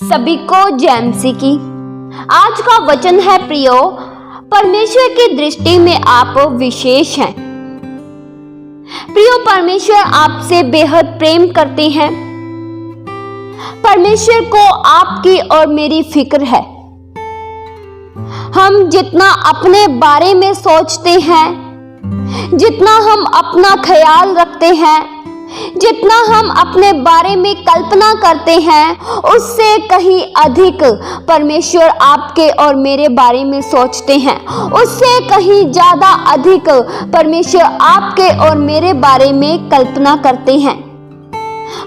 सभी को जय मसीह की। आज का वचन है प्रियो, परमेश्वर की दृष्टि में आप विशेष हैं। प्रियो, परमेश्वर आपसे बेहद प्रेम करते हैं। परमेश्वर को आपकी और मेरी फिक्र है। हम जितना अपने बारे में सोचते हैं, जितना हम अपना ख्याल रखते हैं, जितना हम अपने बारे में कल्पना करते हैं, उससे कहीं अधिक परमेश्वर आपके और मेरे बारे में सोचते हैं। उससे कहीं ज्यादा अधिक परमेश्वर आपके और मेरे बारे में कल्पना करते हैं।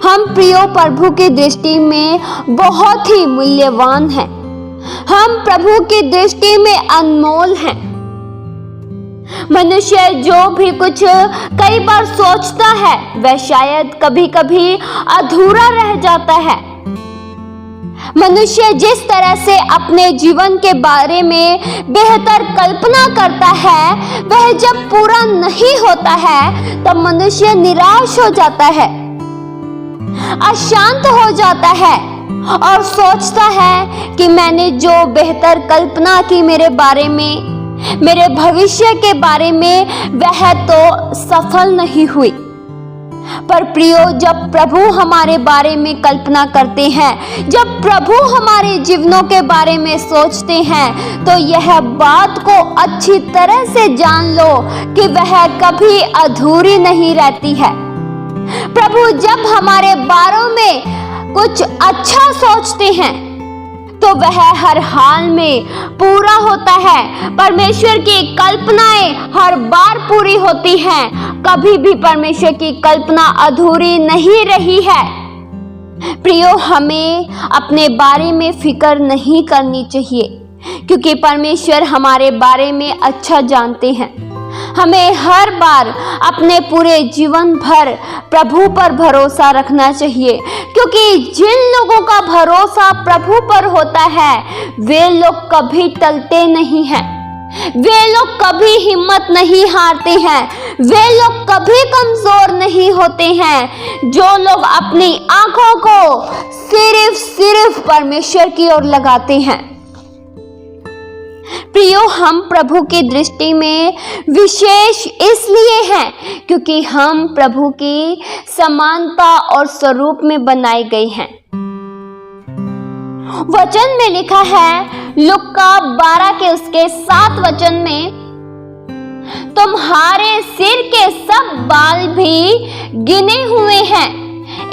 हम प्रियो प्रभु की दृष्टि में बहुत ही मूल्यवान हैं। हम प्रभु की दृष्टि में अनमोल हैं। मनुष्य जो भी कुछ कई बार सोचता है, वह शायद कभी कभी अधूरा रह जाता है। मनुष्य जिस तरह से अपने जीवन के बारे में बेहतर कल्पना करता है, वह जब पूरा नहीं होता है तब मनुष्य निराश हो जाता है, अशांत हो जाता है और सोचता है कि मैंने जो बेहतर कल्पना की मेरे बारे में, मेरे भविष्य के बारे में, वह तो सफल नहीं हुई। पर प्रियो, जब प्रभु हमारे बारे में कल्पना करते हैं, जब प्रभु हमारे जीवनों के बारे में सोचते हैं, तो यह बात को अच्छी तरह से जान लो कि वह कभी अधूरी नहीं रहती है। प्रभु जब हमारे बारे में कुछ अच्छा सोचते हैं तो वह हर हाल में पूरा होता है। परमेश्वर की कल्पनाएं हर बार पूरी होती हैं। कभी भी परमेश्वर की कल्पना अधूरी नहीं रही है। प्रियो, हमें अपने बारे में फिक्र नहीं करनी चाहिए, क्योंकि परमेश्वर हमारे बारे में अच्छा जानते हैं। हमें हर बार अपने पूरे जीवन भर प्रभु पर भरोसा रखना चाहिए, क्योंकि जिन लोगों का भरोसा प्रभु पर होता है, वे लोग कभी टलते नहीं हैं। वे लोग कभी हिम्मत नहीं हारते हैं। वे लोग कभी कमजोर नहीं होते हैं। जो लोग अपनी आंखों को सिर्फ परमेश्वर की ओर लगाते हैं। प्रियो, हम प्रभु की दृष्टि में विशेष इसलिए हैं क्योंकि हम प्रभु की समानता और स्वरूप में बनाए गए हैं। वचन में लिखा है, लूका 12 के उसके 7 वचन में, तुम्हारे सिर के सब बाल भी गिने हुए हैं,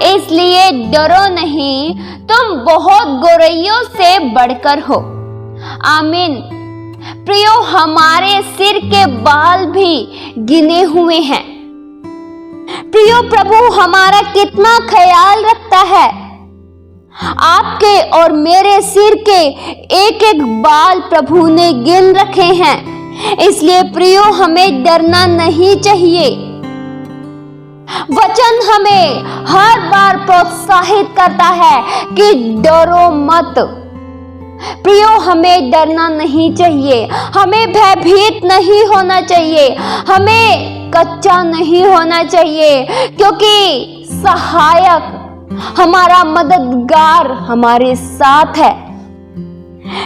इसलिए डरो नहीं, तुम बहुत गोरैयों से बढ़कर हो। आमीन। प्रियो, हमारे सिर के बाल भी गिने हुए हैं। प्रियो, प्रभु हमारा कितना ख्याल रखता है। आपके और मेरे सिर के एक एक बाल प्रभु ने गिन रखे हैं। इसलिए प्रियो, हमें डरना नहीं चाहिए। वचन हमें हर बार प्रोत्साहित करता है कि डरो मत। प्रियो, हमें डरना नहीं चाहिए। हमें भयभीत नहीं होना चाहिए। हमें कच्चा नहीं होना चाहिए, क्योंकि सहायक, हमारा मददगार हमारे साथ है।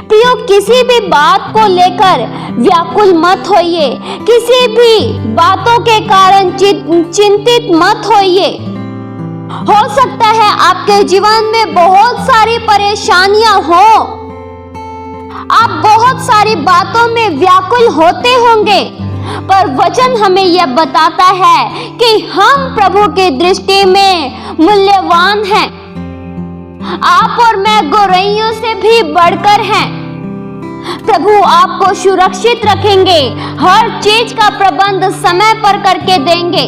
प्रियो, किसी भी बात को लेकर व्याकुल मत होइए। किसी भी बातों के कारण चिंतित मत होइए। हो सकता है आपके जीवन में बहुत सारी परेशानियां हो, आप बहुत सारी बातों में व्याकुल होते होंगे, पर वचन हमें यह बताता है कि हम प्रभु की दृष्टि में मूल्यवान हैं। आप और मैं गोरैयों से भी बढ़कर हैं। प्रभु आपको सुरक्षित रखेंगे। हर चीज का प्रबंध समय पर करके देंगे।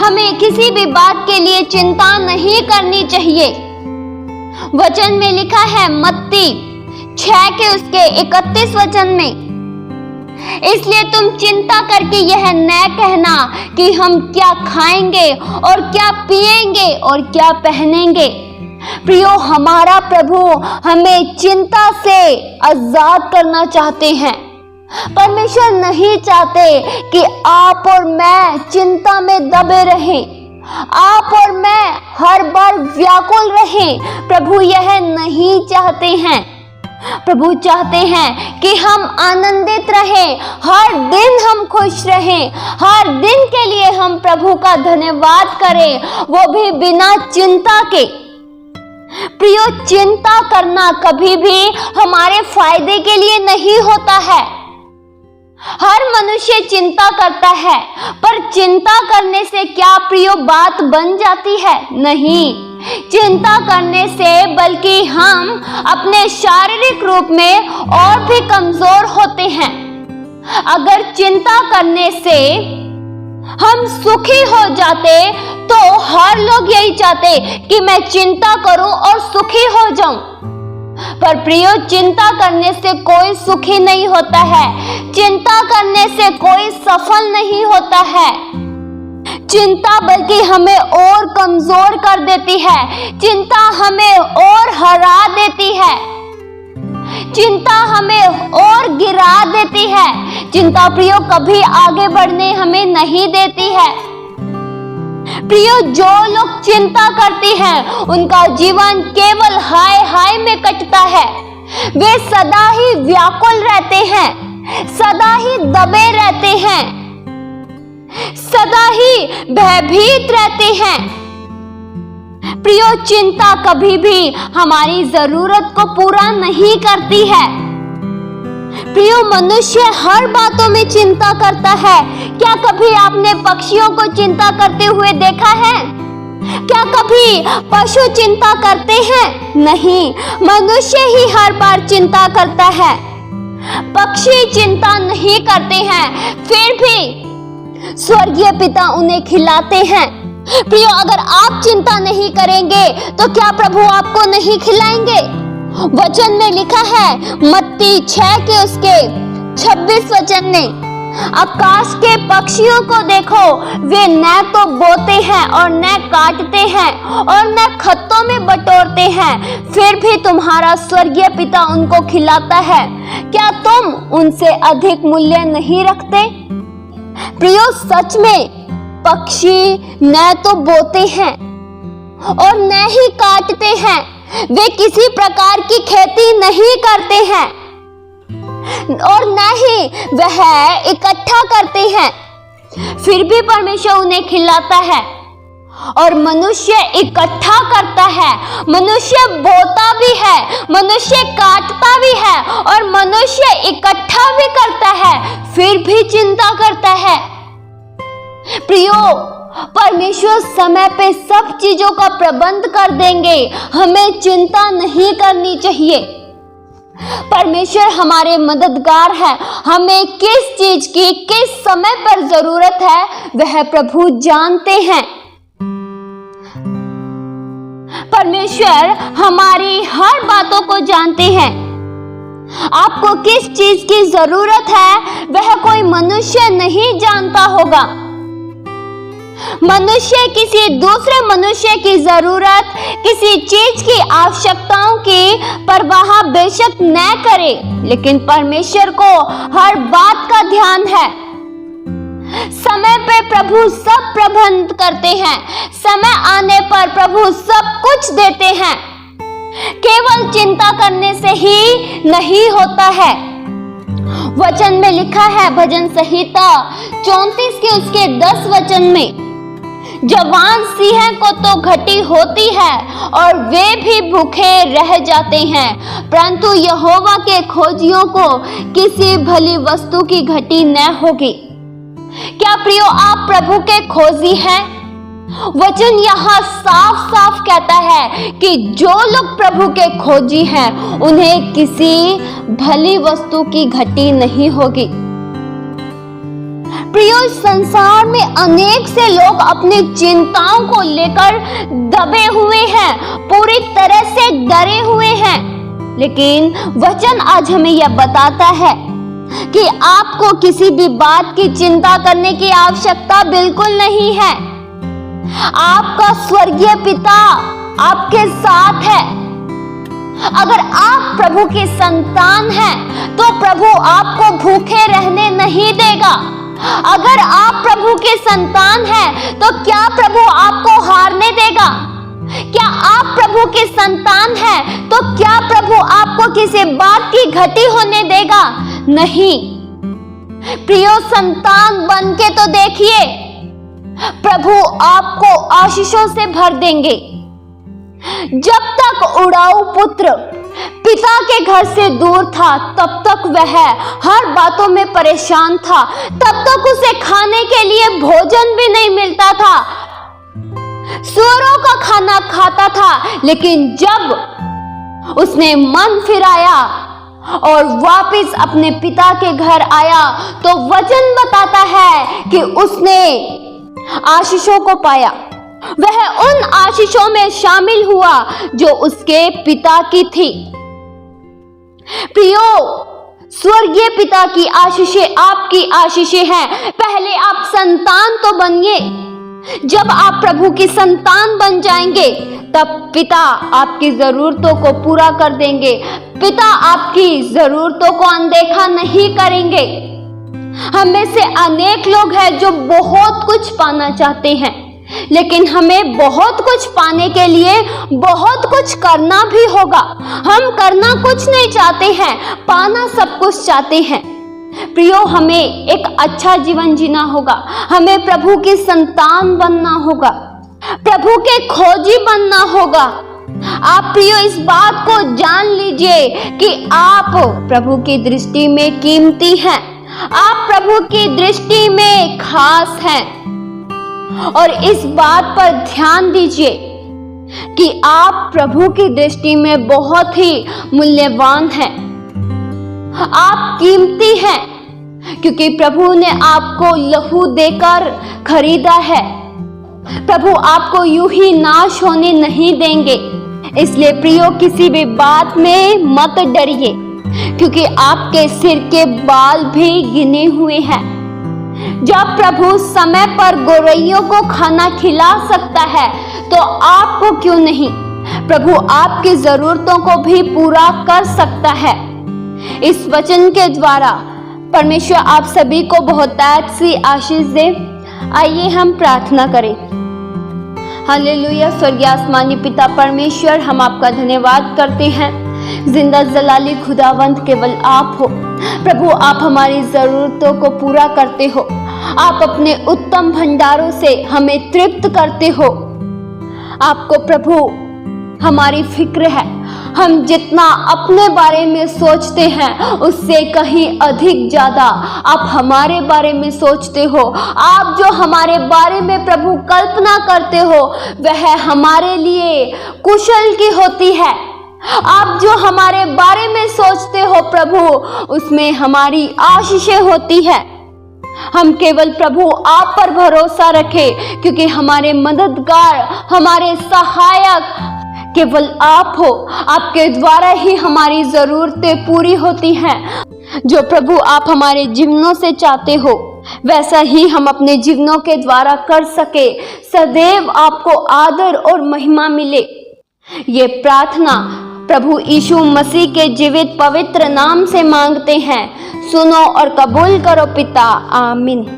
हमें किसी भी बात के लिए चिंता नहीं करनी चाहिए। वचन में लिखा है, मत्ती 6 के उसके 31 वचन में, इसलिए तुम चिंता करके यह न कहना कि हम क्या खाएंगे और क्या पिएंगे और क्या पहनेंगे। प्रियो, हमारा प्रभु हमें चिंता से आजाद करना चाहते हैं। परमेश्वर नहीं चाहते कि आप और मैं चिंता में दबे रहें। आप और मैं हर बार व्याकुल रहें। प्रभु यह नहीं चाहते हैं। प्रभु चाहते हैं कि हम आनंदित रहें, हर दिन हम खुश रहें, हर दिन के लिए हम प्रभु का धन्यवाद करें, वो भी बिना चिंता के। प्रियो, चिंता करना कभी भी हमारे फायदे के लिए नहीं होता है। हर मनुष्य चिंता करता है, पर चिंता करने से क्या प्रियो बात बन जाती है? नहीं, चिंता करने से बल्कि हम अपने शारीरिक रूप में और भी कमजोर होते हैं। अगर चिंता करने से हम सुखी हो जाते तो हर लोग यही चाहते कि मैं चिंता करूं और सुखी हो जाऊं। पर प्रियो, चिंता करने से कोई सुखी नहीं होता है, चिंता करने से कोई सफल नहीं होता है। चिंता बल्कि हमें और कमजोर कर देती है, चिंता हमें और हरा देती है, चिंता हमें और गिरा देती है। चिंता प्रियो कभी आगे बढ़ने हमें नहीं देती है। प्रियो, जो लोग चिंता करती हैं उनका जीवन केवल हाय हाय में कटता है। वे सदा ही व्याकुल रहते हैं, सदा ही दबे रहते हैं, सदा ही भयभीत रहते हैं। प्रियो, चिंता कभी भी हमारी जरूरत को पूरा नहीं करती है। प्रियो, मनुष्य हर बातों में चिंता करता है। क्या कभी आपने पक्षियों को चिंता करते हुए देखा है? क्या कभी पशु चिंता करते हैं? नहीं, मनुष्य ही हर बार चिंता करता है। पक्षी चिंता नहीं करते हैं, फिर भी स्वर्गीय पिता उन्हें खिलाते हैं। प्रियो, अगर आप चिंता नहीं करेंगे तो क्या प्रभु आपको नहीं खिलाएंगे? वचन में लिखा है, मत्ती 6 के उसके 26 वचन में, आकाश के पक्षियों को देखो, वे न तो बोते हैं और न काटते हैं और न खत्तों में बटोरते हैं, फिर भी तुम्हारा स्वर्गीय पिता उनको खिलाता है। क्या तुम उनसे अधिक मूल्य नहीं रखते? प्रियो, सच में पक्षी न तो बोते हैं और न ही काटते हैं, वे किसी प्रकार की खेती नहीं करते हैं और न ही वह इकट्ठा करते हैं, फिर भी परमेश्वर उन्हें खिलाता है। और मनुष्य इकट्ठा करता है, मनुष्य बोता भी है, मनुष्य काटता भी है और मनुष्य इकट्ठा भी करता है, फिर भी चिंता करता है। प्रियो, परमेश्वर समय पे सब चीजों का प्रबंध कर देंगे, हमें चिंता नहीं करनी चाहिए। परमेश्वर हमारे मददगार है, हमें किस चीज की किस समय पर जरूरत है वह प्रभु जानते हैं। परमेश्वर हमारी हर बातों को जानते हैं। आपको किस चीज की जरूरत है वह कोई मनुष्य नहीं जानता होगा। मनुष्य किसी दूसरे मनुष्य की जरूरत, किसी चीज की आवश्यकताओं की परवाह बेशक न करे, लेकिन परमेश्वर को हर बात का ध्यान है। समय पे प्रभु सब प्रबंध करते हैं, समय आने पर प्रभु सब कुछ देते हैं। केवल चिंता करने से ही नहीं होता है। वचन में लिखा है, भजन संहिता 34 के उसके 10 वचन में, जवान सिंह को तो घटी होती है और वे भी भूखे रह जाते हैं, परंतु यहोवा के खोजियों को किसी भली वस्तु की घटी न होगी। क्या प्रियो, आप प्रभु के खोजी हैं? वचन यहाँ साफ साफ कहता है कि जो लोग प्रभु के खोजी हैं उन्हें किसी भली वस्तु की घटी नहीं होगी। प्रियो, संसार में अनेक से लोग अपनी चिंताओं को लेकर दबे हुए हैं, पूरी तरह से डरे हुए हैं, लेकिन वचन आज हमें यह बताता है कि आपको किसी भी बात की चिंता करने की आवश्यकता बिल्कुल नहीं है। आपका स्वर्गीय पिता आपके साथ है। अगर आप प्रभु की संतान हैं तो प्रभु आपको भूखे रहने नहीं देगा। अगर आप प्रभु के संतान हैं तो क्या प्रभु आपको हारने देगा? क्या आप प्रभु के संतान हैं तो क्या प्रभु आपको किसी बात की घटी होने देगा? नहीं। प्रियो, संतान बन के तो देखिए, प्रभु आपको आशीषों से भर देंगे। जब तक उड़ाऊ पुत्र पिता के घर से दूर था तब तक वह हर बातों में परेशान था, तब तक उसे खाने के लिए भोजन भी नहीं मिलता था, सूअरों का खाना खाता था। लेकिन जब उसने मन फिराया और वापस अपने पिता के घर आया तो वचन बताता है कि उसने आशीषों को पाया। वह उन आशीषों में शामिल हुआ जो उसके पिता की थी। प्रियो, स्वर्गीय पिता की आशीषें आपकी आशीषें हैं। पहले आप संतान तो बनिए। जब आप प्रभु की संतान बन जाएंगे तब पिता आपकी जरूरतों को पूरा कर देंगे। पिता आपकी जरूरतों को अनदेखा नहीं करेंगे। हम में से अनेक लोग हैं जो बहुत कुछ पाना चाहते हैं, लेकिन हमें बहुत कुछ पाने के लिए बहुत कुछ करना भी होगा। हम करना कुछ नहीं चाहते हैं, पाना सब कुछ चाहते हैं। प्रियो, हमें एक अच्छा जीवन जीना होगा। हमें प्रभु की संतान बनना होगा, प्रभु के खोजी बनना होगा। आप प्रियो इस बात को जान लीजिए कि आप प्रभु की दृष्टि में कीमती हैं, आप प्रभु की दृष्टि में खास हैं। और इस बात पर ध्यान दीजिए कि आप प्रभु की दृष्टि में बहुत ही मूल्यवान हैं। आप कीमती हैं क्योंकि प्रभु ने आपको लहू देकर खरीदा है। प्रभु आपको यूं ही नाश होने नहीं देंगे। इसलिए प्रियो, किसी भी बात में मत डरिए, क्योंकि आपके सिर के बाल भी गिने हुए हैं। जब प्रभु समय पर गौरैयों को खाना खिला सकता है तो आपको क्यों नहीं? प्रभु आपकी जरूरतों को भी पूरा कर सकता है। इस वचन के द्वारा परमेश्वर आप सभी को बहुतायत सी आशीष दे। आइए हम प्रार्थना करें। हालेलुया। स्वर्गीय आसमानी पिता परमेश्वर, हम आपका धन्यवाद करते हैं। जिंदा जलाली खुदावंत केवल आप हो। प्रभु, आप हमारी जरूरतों को पूरा करते हो। आप अपने उत्तम भंडारों से हमें तृप्त करते हो। आपको प्रभु हमारी फिक्र है। हम जितना अपने बारे में सोचते हैं उससे कहीं अधिक ज्यादा आप हमारे बारे में सोचते हो। आप जो हमारे बारे में प्रभु कल्पना करते हो वह हमारे लिए कुशल की होती है। आप जो हमारे बारे में सोचते हो प्रभु, उसमें हमारी आशीषें होती है। हम केवल प्रभु आप पर भरोसा रखें, क्योंकि हमारे मददगार, हमारे सहायक केवल आप हो। आपके द्वारा ही हमारी जरूरतें पूरी होती हैं। जो प्रभु आप हमारे जीवनों से चाहते हो वैसा ही हम अपने जीवनों के द्वारा कर सके। सदैव आपको आदर और महिमा मिले। ये प्रार्थना प्रभु यीशु मसीह के जीवित पवित्र नाम से मांगते हैं। सुनो और कबूल करो पिता। आमीन।